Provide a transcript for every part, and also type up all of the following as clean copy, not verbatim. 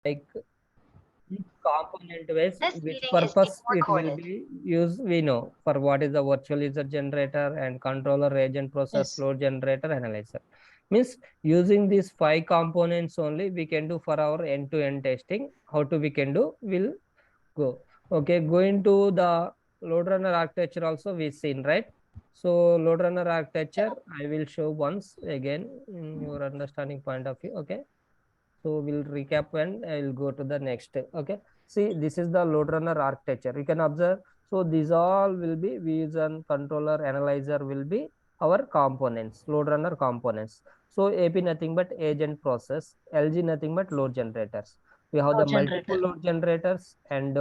like each component ways This which meeting is being purpose it will recorded. be used, we know for what is the virtual user generator and controller, agent process, Yes. load generator, analyzer. Means using these 5 components only we can do for our end-to-end testing. How to we can do, will go. Okay, going to the load runner architecture also we seen, right? So load runner architecture I will show once again in your understanding point of view. Okay, so we'll recap and I will go to the next. Okay, see, this is the load runner architecture. You can observe. So these all will be vision, controller, analyzer will be our components, load runner components. So AP nothing but agent process, LG nothing but load generators. We have the Load multiple generator. load generators and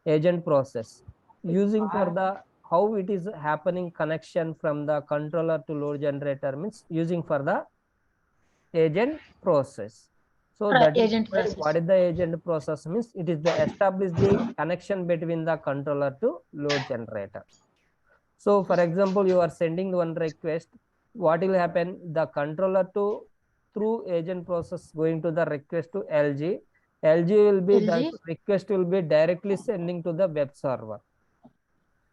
agent process. Using for the how it is happening connection from the controller to load generator means using for the agent process. So that is Agent why what process. is the agent process means it is the establish the connection between the controller to load generator. So for example, you are sending one request. What will happen? The controller to through agent process going to the request to LG. LG will be the LG. request will be directly sending to the web server,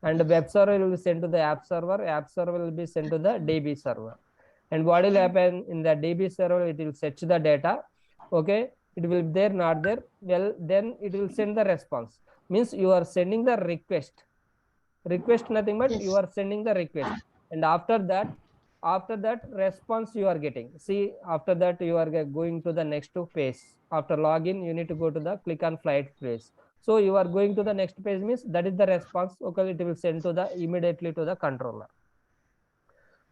and the web server will be sent to the app server. App server will be sent to the DB server. And what will happen in the DB server? It will fetch the data. Okay, it will be there, not there. Well, then it will send the response. Means you are sending the request. Request nothing but you Yes. are sending the request, and after that response you are getting. See, after that you are going to the next page. After login, you need to go to the click on flight page. So you are going to the next page means that is the response. Okay, it will send to the immediately to the controller.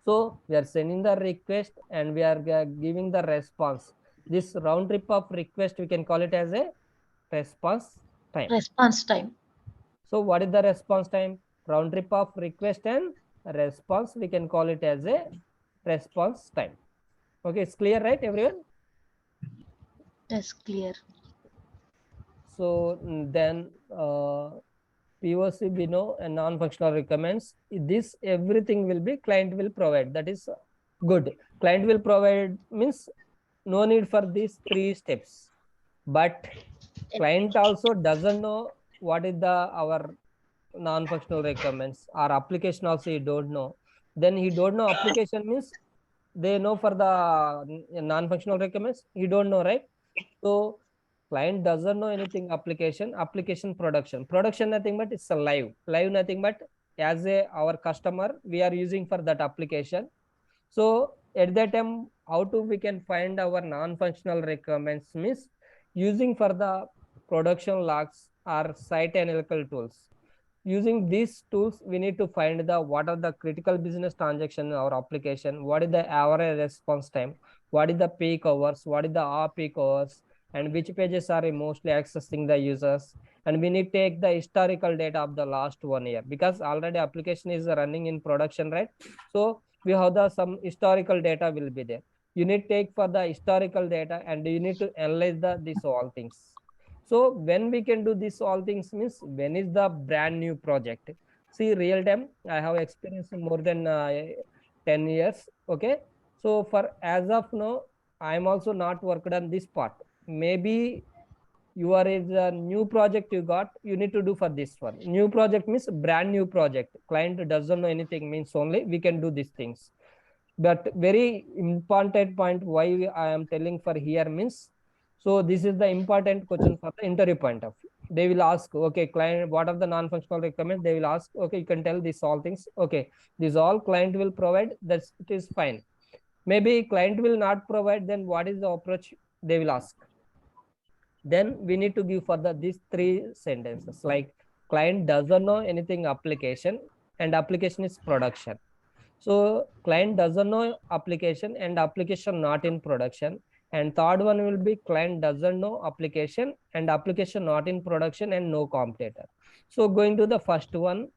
So we are sending the request and we are giving the response. This round trip of request we can call it as a response time. Response time. So what is the response time? Round trip of request and response we can call it as a response time. Okay, it's clear, right, everyone? Yes, clear. So then POC we know and non-functional requirements. This everything will be client will provide. That is good. Client will provide means no need for these 3 steps. But client also doesn't know what is the our non-functional requirements. Our application also he don't know. Then he don't know application means they know for the non-functional requirements. He don't know, right? So client doesn't know anything application production nothing but it's a live nothing but as a our customer we are using for that application. So at that time how to we can find our non-functional requirements means using for the production logs or site analytical tools. Using these tools we need to find the what are the critical business transaction in our application, what is the average response time, what is the peak hours, what is the off peak hours, and which pages are mostly accessing the users. And we need to take the historical data of the last 1 year because already application is running in production, right? So we have the some historical data will be there. You need to take for the historical data and you need to analyze the these all things. So when we can do this all things means when is the brand new project. See, real time I have experience more than 10 years. Okay, so for as of now I am also not worked on this part. Maybe you are is a new project you got, you need to do for this one. New project means brand new project, client doesn't know anything means only we can do these things. But very important point why I am telling for here means, so this is the important question for the interview point of view. They will ask, okay, client, what are the non-functional requirements? They will ask, okay, you can tell this all things. Okay, this all client will provide. That's it is fine. Maybe client will not provide. Then what is the approach? They will ask. Then we need to give for the these 3 sentences like client doesn't know anything application and application is production. So client doesn't know application and application not in production. And third one will be client doesn't know application and application not in production and no competitor. So going to the first one,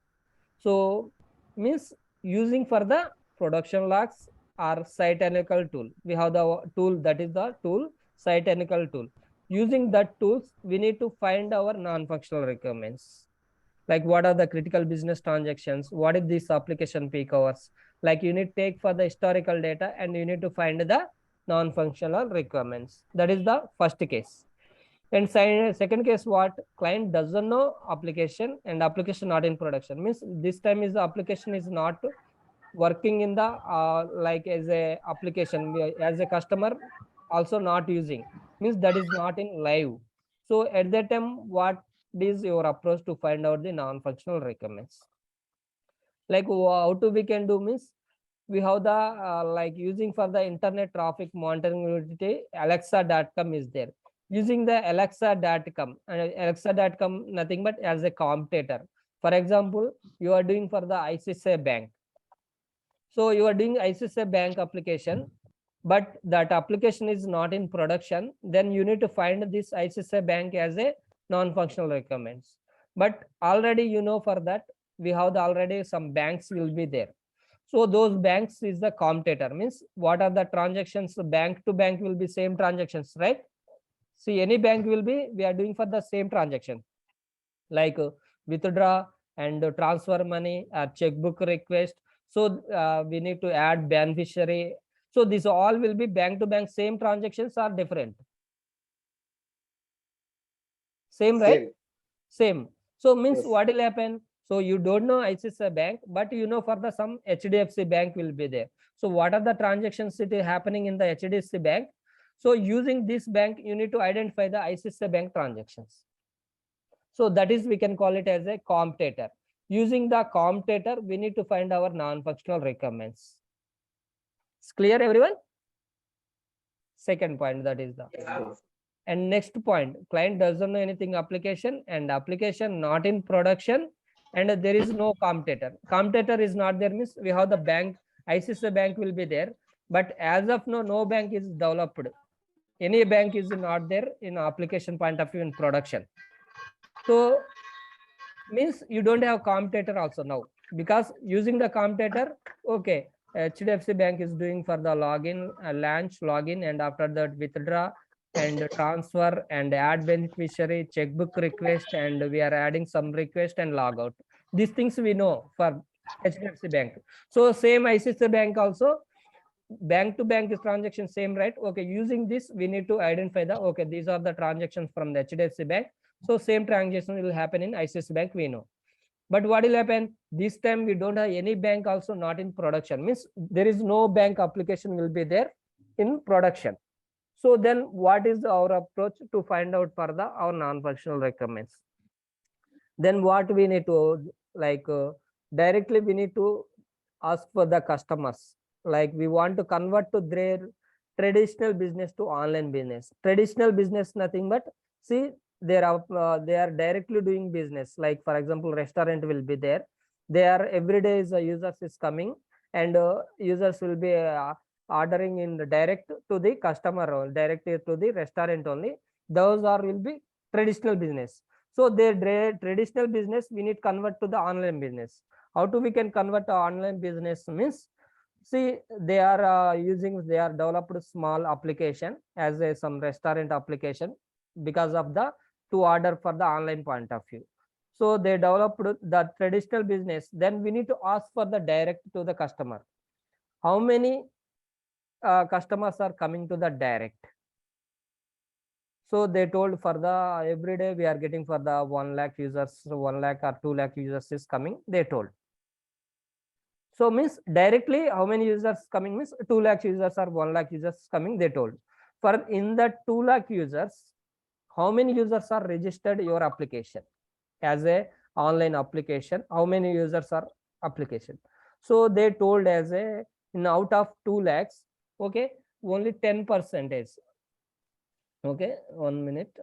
so means using for the production logs or site analytical tool. We have the tool, that is the tool site analytical tool. Using that tools, we need to find our non-functional requirements. Like what are the critical business transactions? What is this application peak hours? Like you need to take for the historical data and you need to find the non-functional requirements. That is the first case. And second case, what? Client doesn't know application and application not in production. Means this time is the application is not working in the like as a application, as a customer also not using. Means that is not in live. So at that time, what is your approach to find out the non-functional requirements? Like how to we can do means we have the like using for the internet traffic monitoring utility alexa.com is there. Using the alexa.com, alexa.com nothing but as a competitor. For example, you are doing for the ICICI bank. So you are doing ICICI bank application, but that application is not in production. Then you need to find this ICICI bank as a non-functional requirements. But already you know for that we have the already some banks will be there. So those banks is the competitor. Means what are the transactions? Bank to bank will be same transactions, right? See, any bank will be we are doing for the same transaction, like withdraw and transfer money, checkbook request. So we need to add beneficiary. So this all will be bank to bank, same transactions are different. Same, right? Same. So means Yes. what will happen? So you don't know ICICI bank, but you know for the some HDFC bank will be there. So what are the transactions that is happening in the HDFC bank? So using this bank, you need to identify the ICICI bank transactions. So that is we can call it as a competitor. Using the competitor, we need to find our non-functional requirements. It's clear, everyone? Second point, that is the. And next point, client doesn't know anything application and application not in production, and there is no competitor. Competitor is not there means we have the bank, ICICI bank will be there, but as of now, no bank is developed. Any bank is not there in application point of view in production. So means you don't have competitor also now, because using the competitor, okay, HDFC bank is doing for the login, launch, login, and after that withdraw and transfer and add beneficiary, checkbook request, and we are adding some request and log out. These things we know for HDFC bank. So same ICICI bank also, bank to bank is transaction same, right? Okay, using this we need to identify the, okay, these are the transactions from the HDFC bank. So same transaction will happen in ICICI bank, we know. But what will happen? This time we don't have any bank also not in production. Means there is no bank application will be there in production. So then what is our approach to find out for the our non-functional requirements? Then what we need to like directly we need to ask for the customers. Like we want to convert to their traditional business to online business. Traditional business nothing but see they are directly doing business. Like for example, restaurant will be there. They are every day is users is coming, and users will be ordering in the direct to the customer or directly to the restaurant only. Those are will be traditional business. So their traditional business we need convert to the online business. How to we can convert to online business means, see they are they are developed small application as a some restaurant application because of the to order for the online point of view. So they developed the traditional business. Then we need to ask for the direct to the customer. How many customers are coming to the direct? So they told for the every day we are getting for the 1 lakh users, 1 lakh or 2 lakh users is coming, they told. So means directly how many users coming means 2 lakh users or 1 lakh users coming, they told. For in the 2 lakh users, how many users are registered your application as a online application? How many users are application? So they told as a in out of 2 lakhs, okay, only 10%. Okay, 1 minute.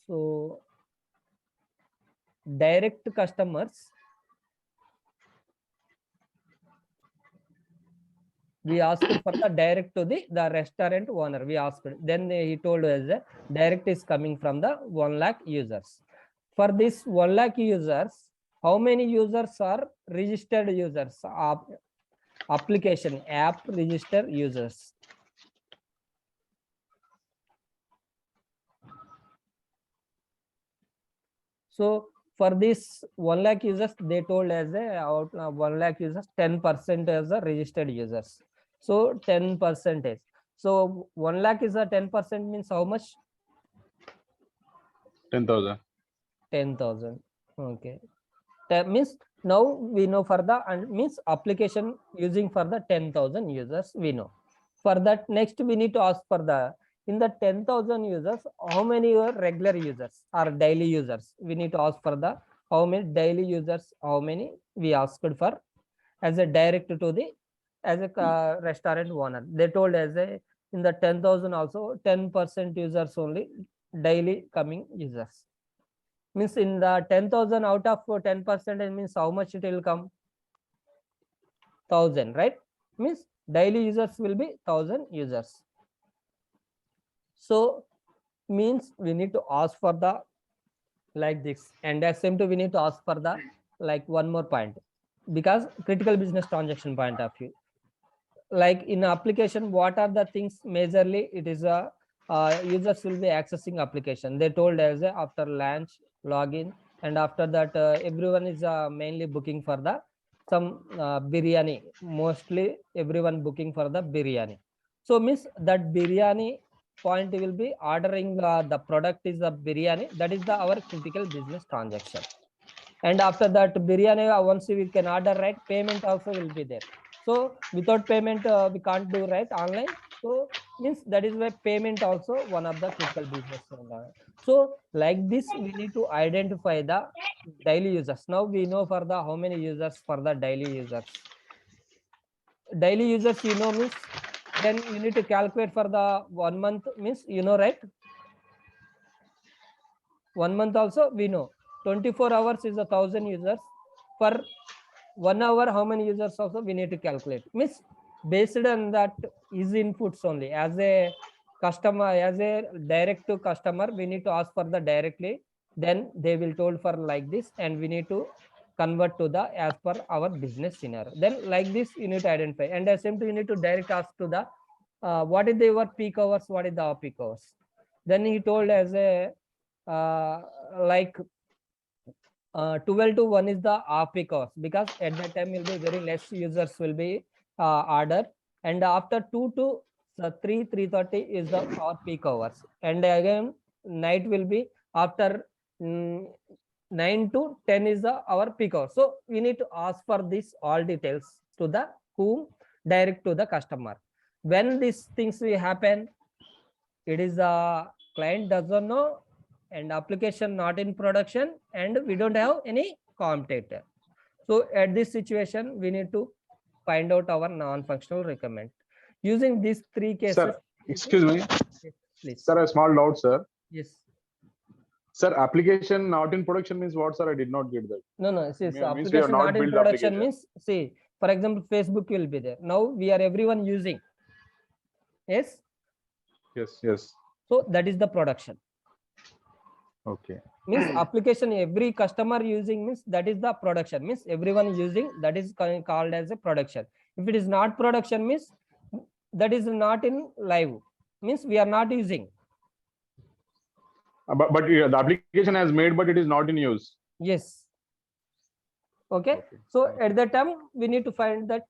So direct customers, we asked for the direct to the restaurant owner. We asked, then he told us that direct is coming from the 1 lakh users. For this 1 lakh users, how many users are registered users? Application app register users. So for this 1 lakh users, they told as a out 1 lakh users, 10% as the registered users. So 10%. So 1 lakh is a 10% means how much? 10,000. 10,000. Okay. That means now we know for the means application using for the 10,000 users we know. For that next we need to ask for the in the 10,000 users how many are regular users or daily users. We need to ask for the how many daily users, how many we asked for as a direct to the as a restaurant owner. They told as a in the 10,000 also 10% users only daily coming users. Means in the 10,000 out of 10% means how much it will come? 1,000, right? Means daily users will be 1,000 users. So means we need to ask for the like this, and as same to we need to ask for the like one more point, because critical business transaction point of view. Like in application, what are the things majorly? It is a users will be accessing application. They told as a after launch login, and after that everyone is mainly booking for the some biryani. Mostly everyone booking for the biryani. So means that biryani point will be ordering the product is a biryani. That is the our critical business transaction. And after that biryani once we can order, right, payment also will be there. So without payment we can't do, right, online. So means that is why payment also one of the critical business. So like this we need to identify the daily users. Now we know for the how many users for the daily users. Daily users you know means then you need to calculate for the 1 month means you know, right? 1 month also we know 24 hours is 1,000 users. For 1 hour how many users also we need to calculate. Means based on that is inputs only. As a customer, as a direct to customer, we need to ask for the directly, then they will told for like this, and we need to convert to the as per our business scenario. Then like this you need to identify, and as same to you need to direct ask to the what is your peak hours, what is the off peak hours. Then he told as a like 12 to 1 is the off peak hours, because at that time will be very less users will be order, and after 2 to 3:30 is the off peak hours, and again night will be after 9 to 10 is the our peak hour. So we need to ask for this all details to the whom direct to the customer. When these things will happen, it is a client doesn't know, and application not in production, and we don't have any competitor. So at this situation we need to find out our non-functional requirement using these three cases. Sir, excuse me. Yes, please. Sir, a small doubt, sir. Yes. Sir, application not in production means what, sir? I did not get that. No, see, Means application we have not in built production application. means, see, for example, Facebook will be there. Now we are everyone using. Yes. Yes. So that is the production. Okay. Means application every customer using means that is the production, means everyone using, that is called as a production. If it is not production means that is not in live, means we are not using. But the application has made, but it is not in use. Yes. Okay. So at that time we need to find that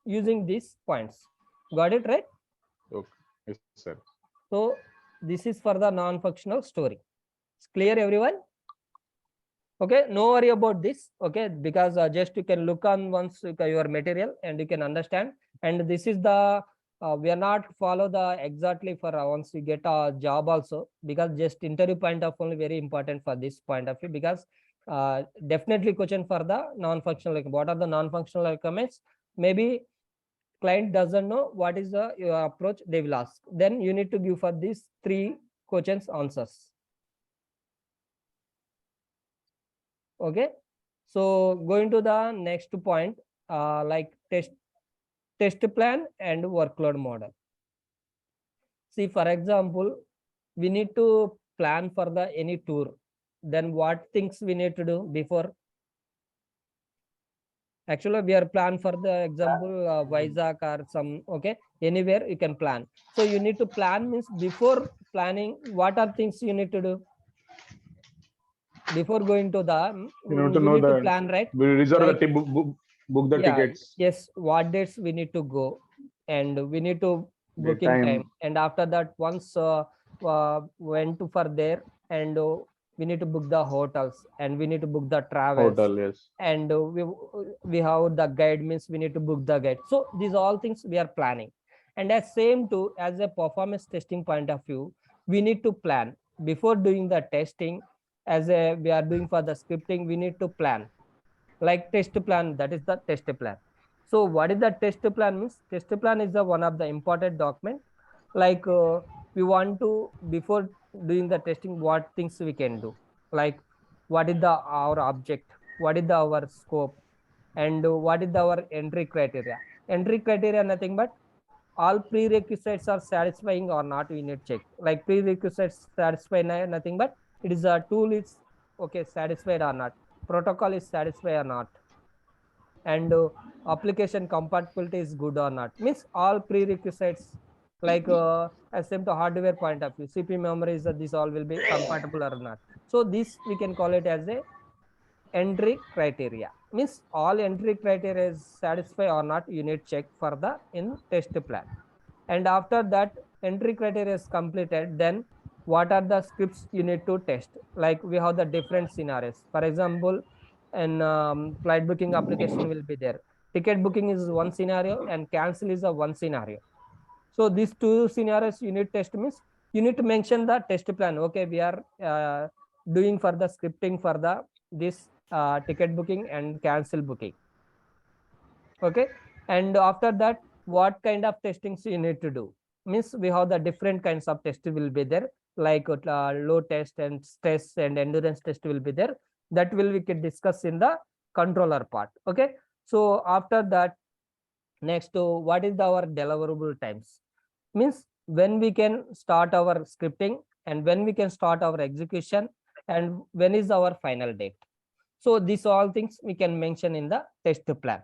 using these points. Got it, right? Okay. Yes, sir. So this is for the non-functional story. It's clear, everyone? Okay, no worry about this. Okay, because just you can look on once your material and you can understand. And this is the we are not follow the exactly for once you get a job also, because just interview point of only very important for this point of view, because definitely question for the non-functional, like what are the non-functional requirements. Maybe client doesn't know what is the your approach, they will ask. Then you need to give for these three questions answers. Okay, so going to the next point, like test plan and workload model. See, for example, we need to plan for the any tour. Then what things we need to do before? Actually, we are plan for the example Vizag or some, okay, anywhere you can plan. So you need to plan means before planning, what are things you need to do? Before going to the, You need to know need that to plan, right? we reserve Like, the book the yeah, tickets. yes, what dates we need to go, and we need to booking time. time. And after that, once went to for there, and we need to book the hotels, and we need to book the travels, Hotel, yes. and we have the guide, means we need to book the guide. So these all things we are planning. And as same to as a performance testing point of view, we need to plan before doing the testing. As a we are doing for the scripting, we need to plan, like test plan, that is the test plan. So what is the test plan means? Test plan is the one of the important document. Like we want to, before doing the testing, what things we can do, like what is the our object, what is the our scope, and what is the our entry criteria. Entry criteria nothing but all prerequisites are satisfying or not, we need check. Like prerequisites satisfy nothing but it is a tool is okay satisfied or not, protocol is satisfied or not, and application compatibility is good or not, means all prerequisites. Like as same to hardware point of view, cp memories, this all will be compatible or not. So this we can call it as a entry criteria, means all entry criteria is satisfied or not, you need check for the in test plan. And after that entry criteria is completed, then what are the scripts you need to test. Like we have the different scenarios. For example, an flight booking application will be there, ticket booking is one scenario and cancel is a one scenario. So these two scenarios you need test, means you need to mention the test plan. Okay, we are doing for the scripting for the this ticket booking and cancel booking. Okay, and after that what kind of testings you need to do, means we have the different kinds of test will be there, like load test and stress and endurance test will be there. That will we can discuss in the controller part. Okay, so after that, next what is our deliverable times, means when we can start our scripting and when we can start our execution and when is our final date. So these all things we can mention in the test plan.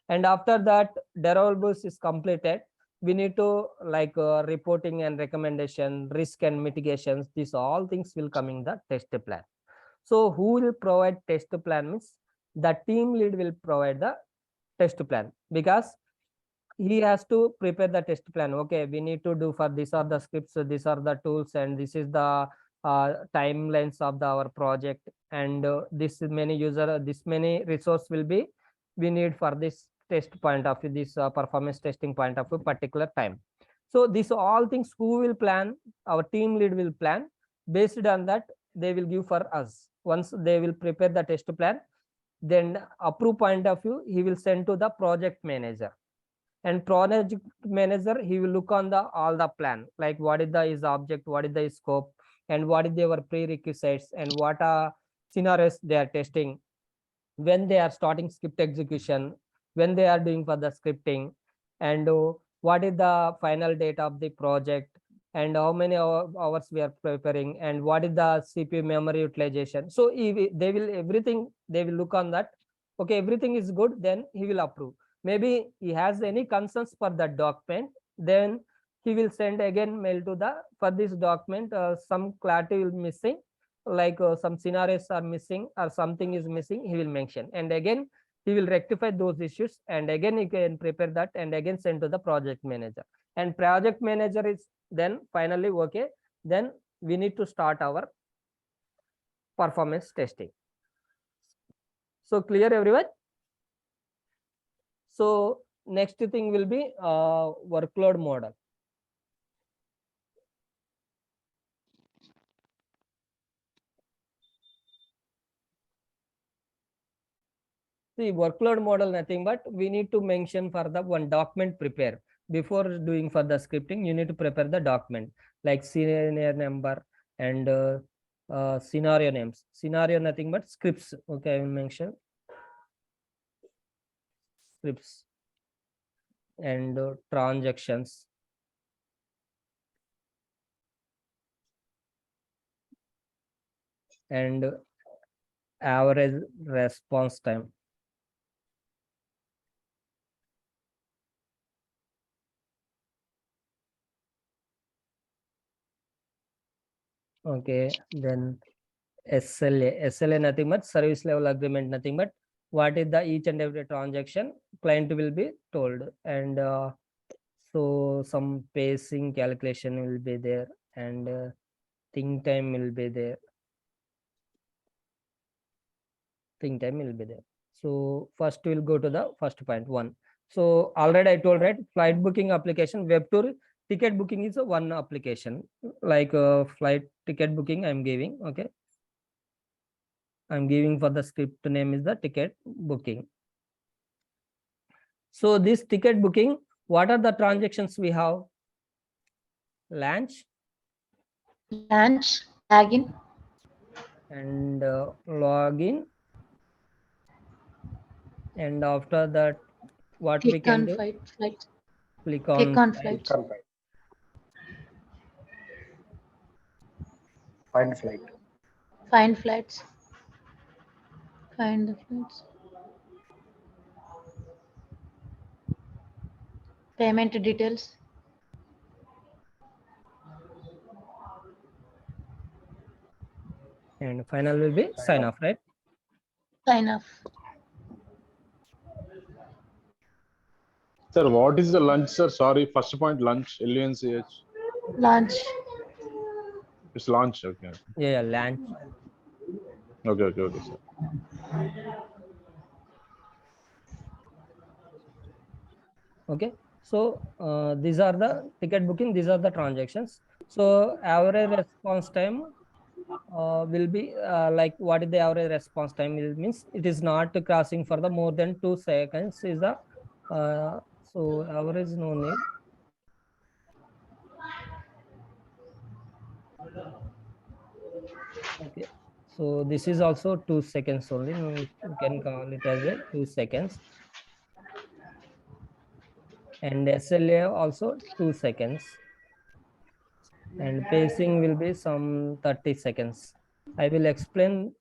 And after that deliverables is completed, we need to like reporting and recommendation, risk and mitigations, these all things will come in the test plan. So who will provide test plan means the team lead will provide the test plan, because he has to prepare the test plan. Okay, we need to do for these are the scripts, these are the tools, and this is the timelines of our project, and this many user, this many resource will be we need for this test point of view, this performance testing point of view particular time. So these all things who will plan, our team lead will plan. Based on that they will give for us. Once they will prepare the test plan, then approve point of view he will send to the project manager. And project manager he will look on the all the plan, like what is the is object, what is the scope, and what is their prerequisites, and what are scenarios they are testing, when they are starting script execution, when they are doing for the scripting, and what is the final date of the project, and how many hours we are preparing, and what is the cpu memory utilization. So if they will everything they will look on that. Okay, everything is good, then he will approve. Maybe he has any concerns for that document, then he will send again mail to the for this document, some clarity will missing, like some scenarios are missing or something is missing, he will mention, and again he will rectify those issues, and again he can prepare that and again send to the project manager. And project manager is then finally okay, then we need to start our performance testing. So clear everyone? So next thing will be workload model. See, workload model nothing but we need to mention for the one document prepare. Before doing for the scripting, you need to prepare the document, like scenario number and scenario names. Scenario nothing but scripts. Okay, I will mention scripts and transactions and average response time. Okay, then SLA nothing but service level agreement nothing but what is the each and every transaction client will be told, and So some pacing calculation will be there, and think time will be there. Think time will be there. So first we'll go to the first point, 1. So already I told, right, flight booking application, web tour ticket booking is a one application, like flight ticket booking I'm giving. Okay, I'm giving for the script name is the ticket booking. So this ticket booking, what are the transactions we have? Launch login, and login, and after that what we click can on do? flight, Click click on on flight. flight, Find flight. find flights, find the flights. Payment details, And final will be sign off, right? sign off. Sir, what is the lunch, sir? Sorry, first point, lunch, LUNCH. Launch, It's launch, okay. Yeah, launch. Okay, sir. Okay, so these are the ticket booking, these are the transactions. So average response time will be like, what is the average response time? It means it is not crossing for the more than 2 seconds is the so average no need. Okay, so this is also 2 seconds only. You can call it as a 2 seconds. And SLA also 2 seconds. And pacing will be some 30 seconds. I will explain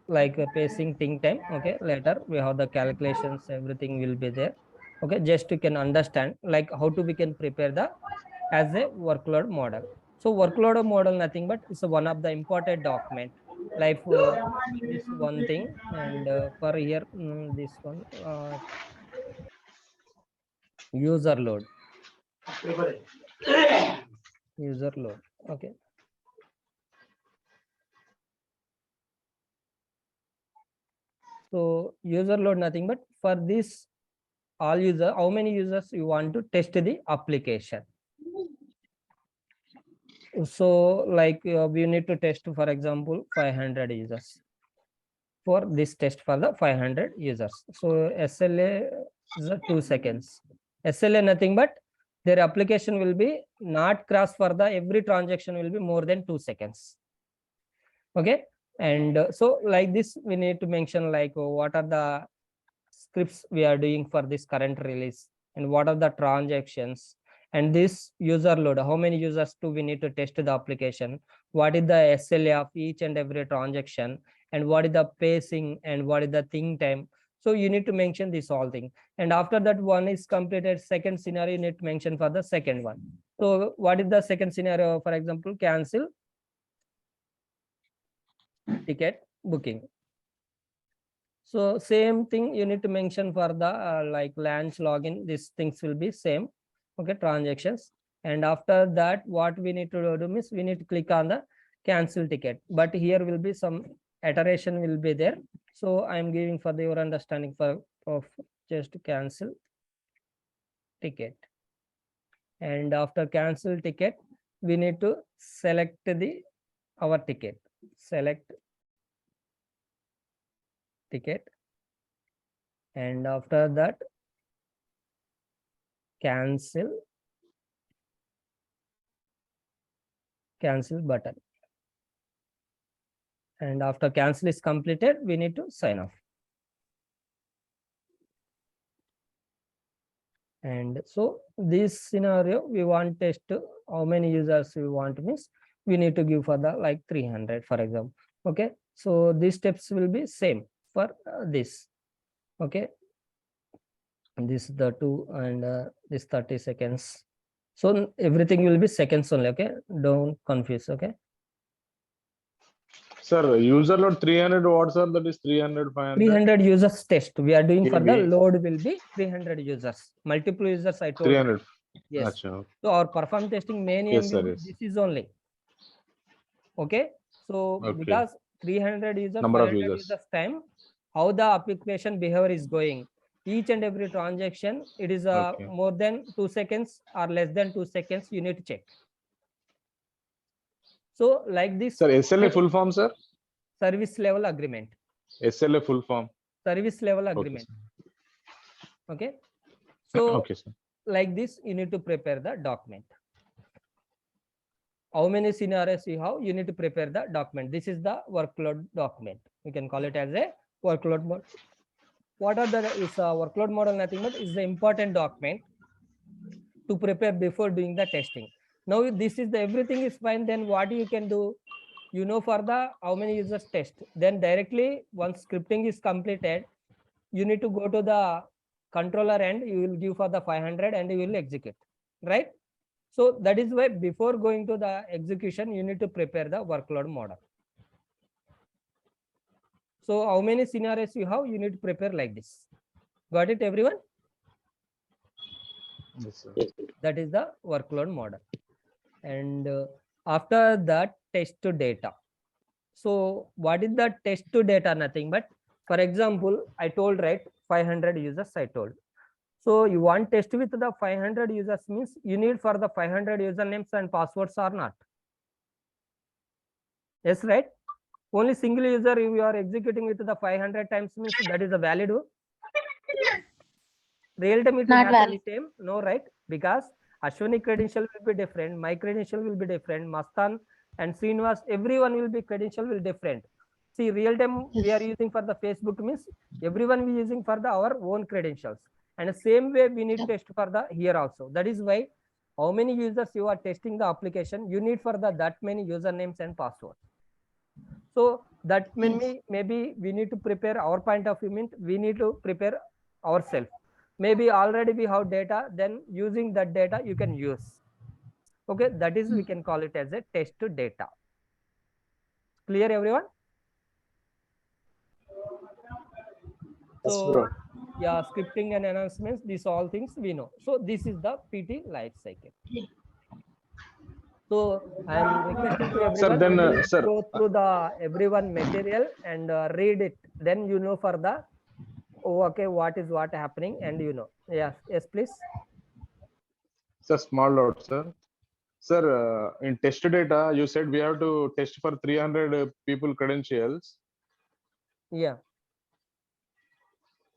like pacing think time. Okay, later we have the calculations, everything will be there. Okay, just you can understand like how to we can prepare the as a workload model. So workload model nothing but it's one of the important document. Like this one thing, and for here this one user load. User load. Okay. So user load nothing but for this all user, how many users you want to test the application. So like we need to test, for example, 500 users for this test for the 500 users. So SLA is 2 seconds. SLA nothing but their application will be not cross for the every transaction will be more than 2 seconds. Okay, and so like this we need to mention like what are the scripts we are doing for this current release and what are the transactions, and this user load, how many users do we need to test the application, what is the SLA of each and every transaction, and what is the pacing and what is the think time. So you need to mention this all thing, and after that one is completed, second scenario you need to mention for the second one. So what is the second scenario? For example, cancel ticket booking. So same thing you need to mention for the like launch login, these things will be same. Okay, transactions. And after that what we need to do is we need to click on the cancel ticket, but here will be some iteration will be there. So I'm giving for your understanding for of just cancel ticket. And after cancel ticket we need to select the our ticket, select ticket, and after that cancel button, and after cancel is completed we need to sign off. And so this scenario we want test how many users we want, means we need to give for the like 300 for example. Okay, so these steps will be same for this. Okay, and this the 2 and this 30 seconds. So everything will be seconds only. Okay, don't confuse. Okay, Sir, user load 300 watts, sir, that is 300, 500. 300 users test we are doing for the KB. load will be 300 users. Multiple users I told 300. Yes. Acha. So our perform testing main aim Yes, will sir. be Yes. this is only. Okay. So Okay. because 300 users, Number of 500 users. users time, how the application behavior is going. Each and every transaction, it is Okay. more than 2 seconds or less than 2 seconds, you need to check. So like this. Sir, SLA full form, sir? Service level agreement. SLA full form. Service level Okay, agreement. sir. Okay. So Okay, sir. like this, you need to prepare the document. How many scenarios you have, you need to prepare the document. This is the workload document. We can call it as a workload model. What are the workload model? Nothing but is the important document to prepare before doing the testing. Now this is the everything is fine. Then what you can do? You know for the how many users test. Then directly once scripting is completed, you need to go to the controller and you will give for the 500 and you will execute, right? So that is why before going to the execution, you need to prepare the workload model. So how many scenarios you have, you need to prepare like this. Got it, everyone? Yes, sir. That is the workload model. And after that, test to data. So what is the test to data? Nothing but, for example, I told, right, 500 users I told. So you want test with the 500 users means you need for the 500 usernames and passwords or not? Yes, right? Only single user you are executing with the 500 times means that is a valid. Real time it will Not happen valid. same, no, right? Because Ashwini credential will be different, my credential will be different, Mastan and Srinivas, everyone will be credential will different. See, real time we are Yes. using for the Facebook means everyone we using for the our own credentials. And the same way we need Yep. test for the here also. That is why how many users you are testing the application, you need for the that many usernames and passwords. So that Yes. maybe we need to prepare our point of view, means we need to prepare ourselves. Maybe already we have data, then using that data you can use. Okay, that is we can call it as a test to data. Clear, everyone? So yeah, scripting and announcements, these all things we know. So this is the PT life cycle. So I am requesting to Sir, everyone, then, we will sir, go through the everyone material and read it. Then you know for the okay, what is what happening, and you know. Yes, please. it's a small note, sir. Sir, in test data, you said we have to test for 300 people credentials. Yeah,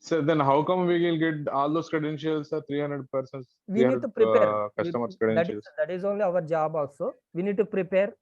So then how come we will get all those credentials, 300 persons, we need 300 to prepare. customers That is credentials? that is only our job also. We need to prepare